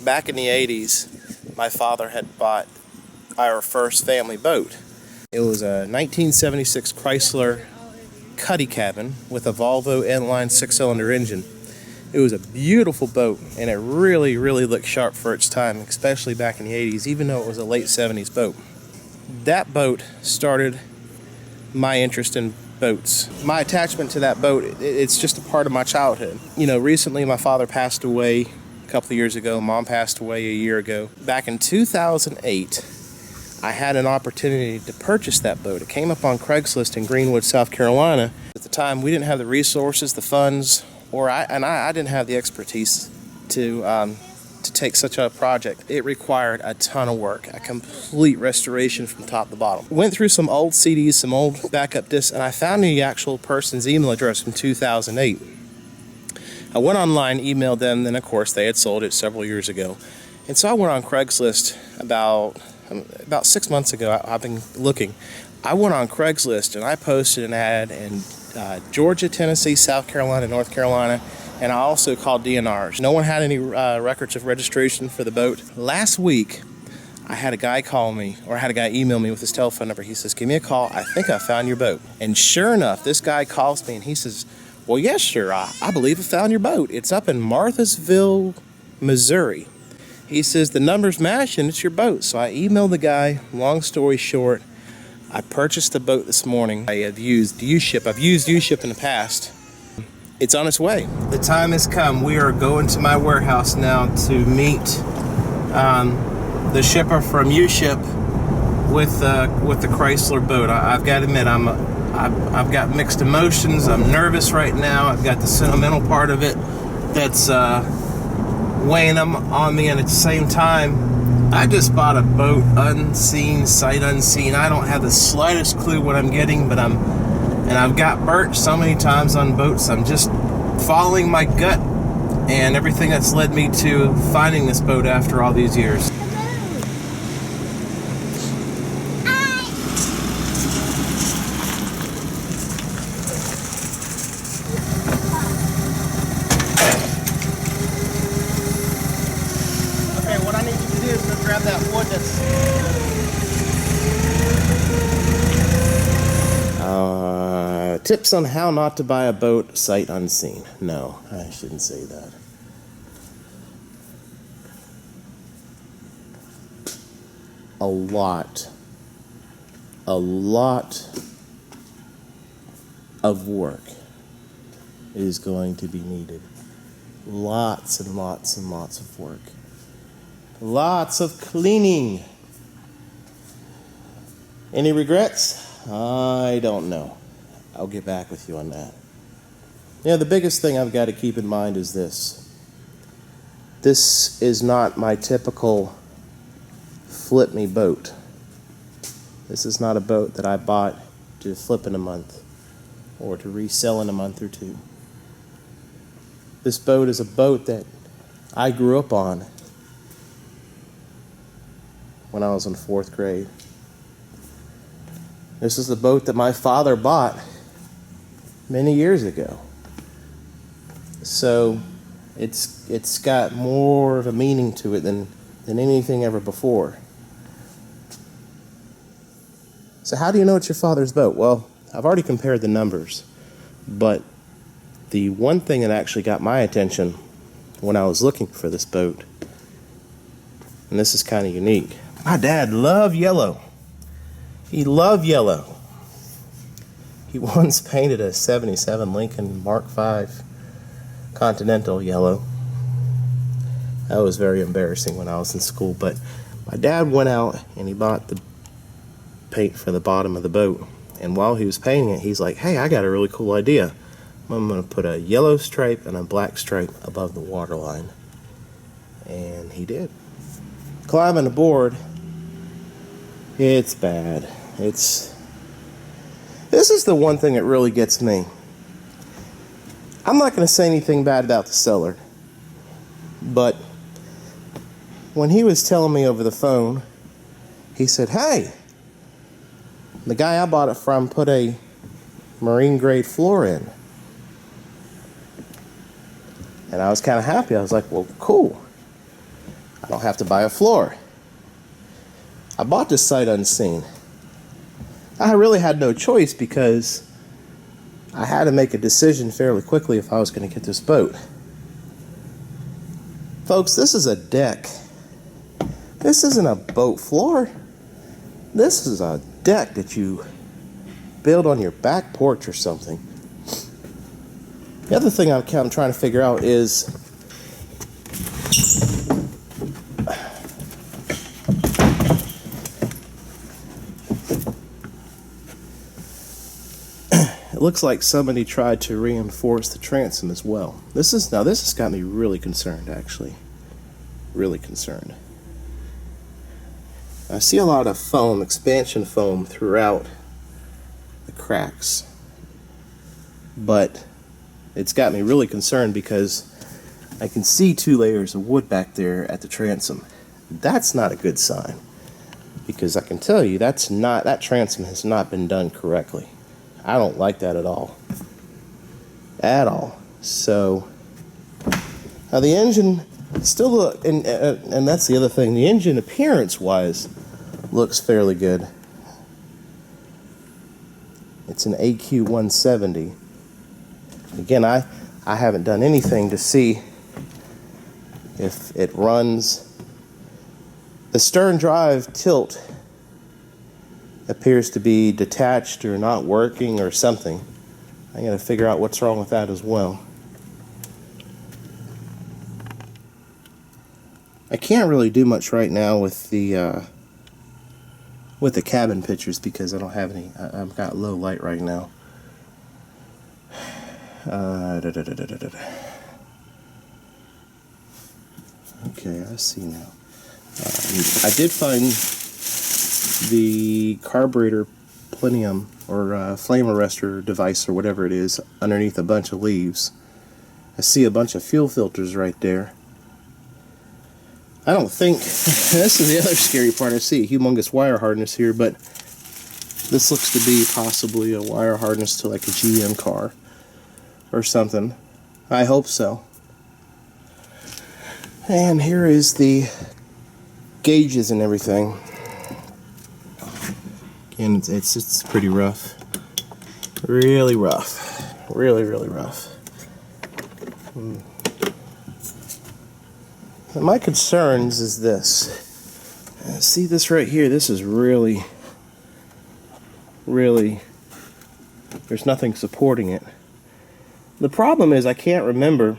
Back in the 80s, my father had bought our first family boat. It was a 1976 Chrysler cuddy cabin with a Volvo inline 6-cylinder engine. It was a beautiful boat, and it really, really looked sharp for its time, especially back in the 80s, even though it was a late 70s boat. That boat started my interest in boats. My attachment to that boat, it's just a part of my childhood. You know, recently my father passed away a couple of years ago. Mom passed away a year ago. Back in 2008, I had an opportunity to purchase that boat. It came up on Craigslist in Greenwood, South Carolina. At the time, we didn't have the resources, the funds, or I didn't have the expertise to take such a project. It required a ton of work, a complete restoration from top to bottom. Went through some old CDs, some old backup discs, and I found the actual person's email address from 2008. I went online, emailed them, then of course they had sold it several years ago. And so I went on Craigslist about 6 months ago. I've been looking. I went on Craigslist and I posted an ad in Georgia, Tennessee, South Carolina, North Carolina, and I also called DNRs. No one had any records of registration for the boat. Last week, I had a guy call me, or I had a guy email me with his telephone number. He says, give me a call. I think I found your boat. And sure enough, this guy calls me and he says, well, yes, sure. I believe I found your boat. It's up in Marthasville, Missouri. He says, the number's match and it's your boat. So I emailed the guy. Long story short, I purchased the boat this morning. I have used U-Ship. I've used U-Ship in the past. It's on its way. The time has come. We are going to my warehouse now to meet the shipper from U-Ship with the Chrysler boat. I've got to admit, I've got mixed emotions. I'm nervous right now. I've got the sentimental part of it that's weighing on me, and at the same time, I just bought a boat, unseen, sight unseen. I don't have the slightest clue what I'm getting, but I've got burnt so many times on boats. I'm just following my gut and everything that's led me to finding this boat after all these years. Okay, what I need you to do is go grab that wood that's... Tips on how not to buy a boat sight unseen. No, I shouldn't say that. A lot of work is going to be needed. Lots and lots and lots of work. Lots of cleaning. Any regrets? I don't know. I'll get back with you on that. Yeah, the biggest thing I've got to keep in mind is this. This is not my typical flip me boat. This is not a boat that I bought to flip in a month or to resell in a month or two. This boat is a boat that I grew up on when I was in 4th grade. This is the boat that my father bought many years ago. So it's got more of a meaning to it than anything ever before. So how do you know it's your father's boat? Well, I've already compared the numbers, but the one thing that actually got my attention when I was looking for this boat, and this is kind of unique. My dad loved yellow. He loved yellow. He once painted a 77 Lincoln Mark V Continental yellow. That was very embarrassing when I was in school, but my dad went out and he bought the paint for the bottom of the boat. And while he was painting it, he's like, hey, I got a really cool idea. I'm going to put a yellow stripe and a black stripe above the waterline. And he did. Climbing aboard, it's bad. This is the one thing that really gets me. I'm not going to say anything bad about the seller, but when he was telling me over the phone, he said, hey, the guy I bought it from put a marine grade floor in. And I was kind of happy. I was like, well, cool. don't have to buy a floor. I bought this sight unseen. I really had no choice because I had to make a decision fairly quickly if I was going to get this boat. Folks, this is a deck. This isn't a boat floor. This is a deck that you build on your back porch or something. The other thing I'm trying to figure out is it looks like somebody tried to reinforce the transom as well. This has got me really concerned, actually. Really concerned. I see a lot of foam, expansion foam throughout the cracks. But it's got me really concerned because I can see 2 layers of wood back there at the transom. That's not a good sign, because I can tell you that transom has not been done correctly. I don't like that at all. At all. So now the engine still and that's the other thing. The engine appearance-wise looks fairly good. It's an AQ 170. Again, I haven't done anything to see if it runs. The stern drive tilt appears to be detached or not working or something. I gotta figure out what's wrong with that as well. I can't really do much right now with the cabin pictures because I don't have any. I've got low light right now. Okay, I see now. I did find the carburetor plinium or flame arrestor device or whatever it is underneath a bunch of leaves. I see a bunch of fuel filters right there. I don't think this is the other scary part. I see a humongous wire harness here, but this looks to be possibly a wire harness to like a GM car or something. I hope so. And here is the gauges and everything. Again, it's pretty rough. Really rough. Really, really rough. My concerns is this. See this right here? This is really, there's nothing supporting it. The problem is I can't remember.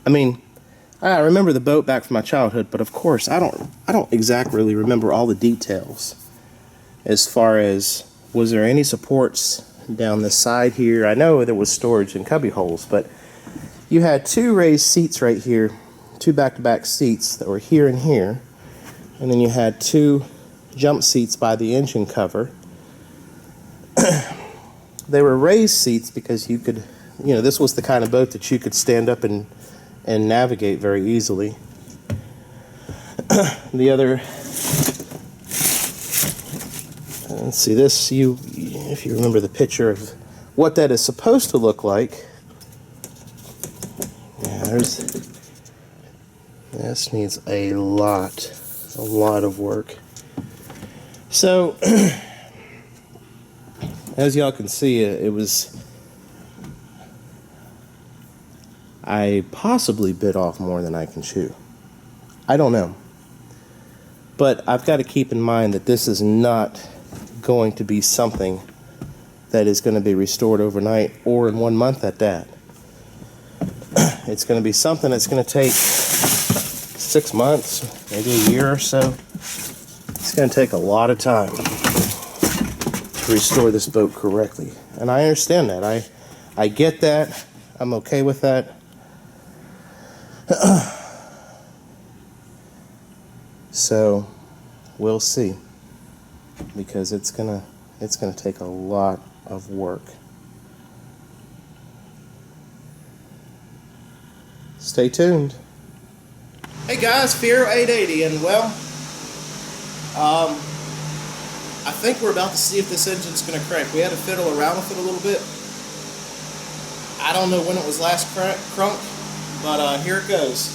I mean, I remember the boat back from my childhood, but of course I don't exactly remember all the details. As far as, was there any supports down the side here? I know there was storage in cubby holes, but you had 2 raised seats right here. 2 back-to-back seats that were here and here, and then you had 2 jump seats by the engine cover. They were raised seats because you could, this was the kind of boat that you could stand up and navigate very easily. The other, let's see this, if you remember the picture of what that is supposed to look like. Yeah, this needs a lot of work. So, as y'all can see, I possibly bit off more than I can chew. I don't know. But I've got to keep in mind that this is not going to be something that is going to be restored overnight or in 1 month at that. It's going to be something that's going to take 6 months, maybe a year or so. It's going to take a lot of time to restore this boat correctly. And I understand that. I get that. I'm okay with that. So we'll see, because it's gonna take a lot of work. Stay tuned. Hey guys, Fiero 880, and well, I think we're about to see if this engine's going to crank. We had to fiddle around with it a little bit. I don't know when it was last crunk, but here it goes.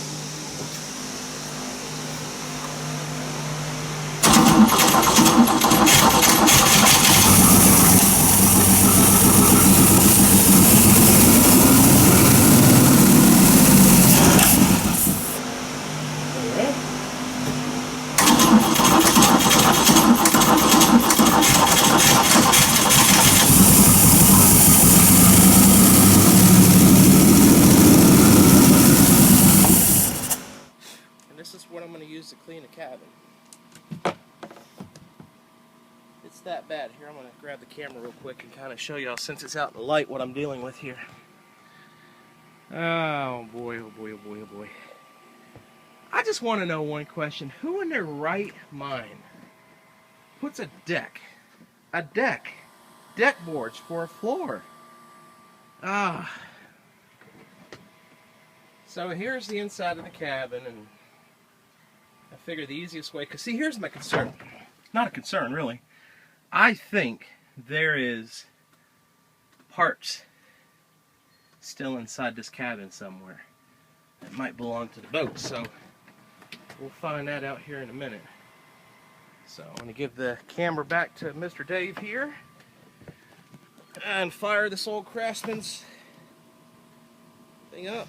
This is what I'm going to use to clean the cabin. It's that bad. Here, I'm going to grab the camera real quick and kind of show y'all, since it's out in the light, what I'm dealing with here. Oh boy, oh boy, oh boy, oh boy. I just want to know one question. Who in their right mind puts a deck boards for a floor? So here's the inside of the cabin, and I figure the easiest way, because see, here's my concern. Not a concern, really. I think there is parts still inside this cabin somewhere that might belong to the boat, so we'll find that out here in a minute. So I'm going to give the camera back to Mr. Dave here and fire this old Craftsman's thing up.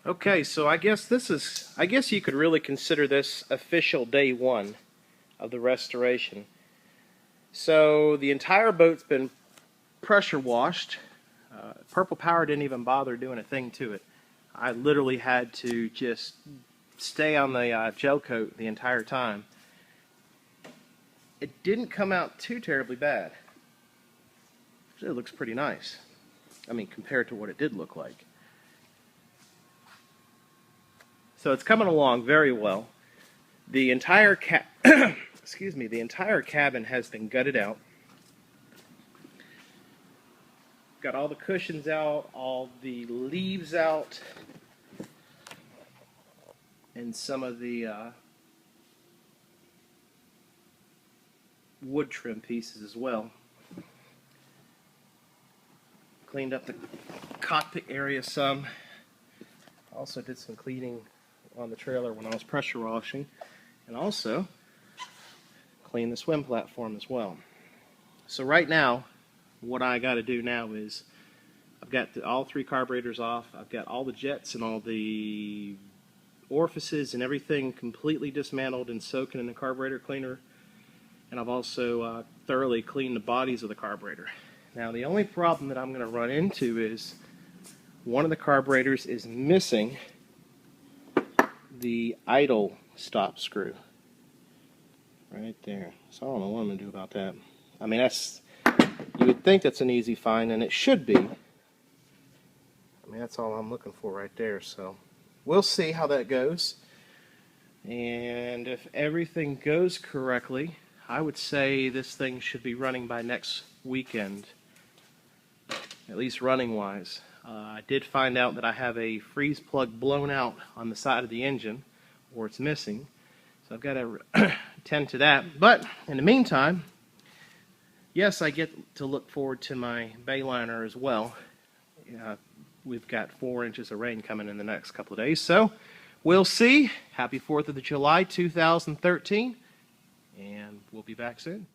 Okay, so I guess you could really consider this official day one of the restoration. So the entire boat's been pressure washed. Purple Power didn't even bother doing a thing to it. I literally had to just stay on the gel coat the entire time. It didn't come out too terribly bad. It looks pretty nice. I mean, compared to what it did look like. So it's coming along very well. The entire the entire cabin has been gutted out. Got all the cushions out, all the leaves out, and some of the wood trim pieces as well. Cleaned up the cockpit area some. Also did some cleaning on the trailer when I was pressure washing, and also clean the swim platform as well. So right now, what I got to do now is I've got all three carburetors off. I've got all the jets and all the orifices and everything completely dismantled and soaking in the carburetor cleaner, and I've also thoroughly cleaned the bodies of the carburetor. Now the only problem that I'm going to run into is one of the carburetors is missing the idle stop screw right there. So I don't know what I'm going to do about that. I mean, you would think that's an easy find, and it should be. I mean, that's all I'm looking for right there. So we'll see how that goes. And if everything goes correctly, I would say this thing should be running by next weekend, at least running wise. I did find out that I have a freeze plug blown out on the side of the engine, or it's missing, so I've got to attend to that. But in the meantime, yes, I get to look forward to my bayliner as well. We've got 4 inches of rain coming in the next couple of days, so we'll see. Happy 4th of July 2013, and we'll be back soon.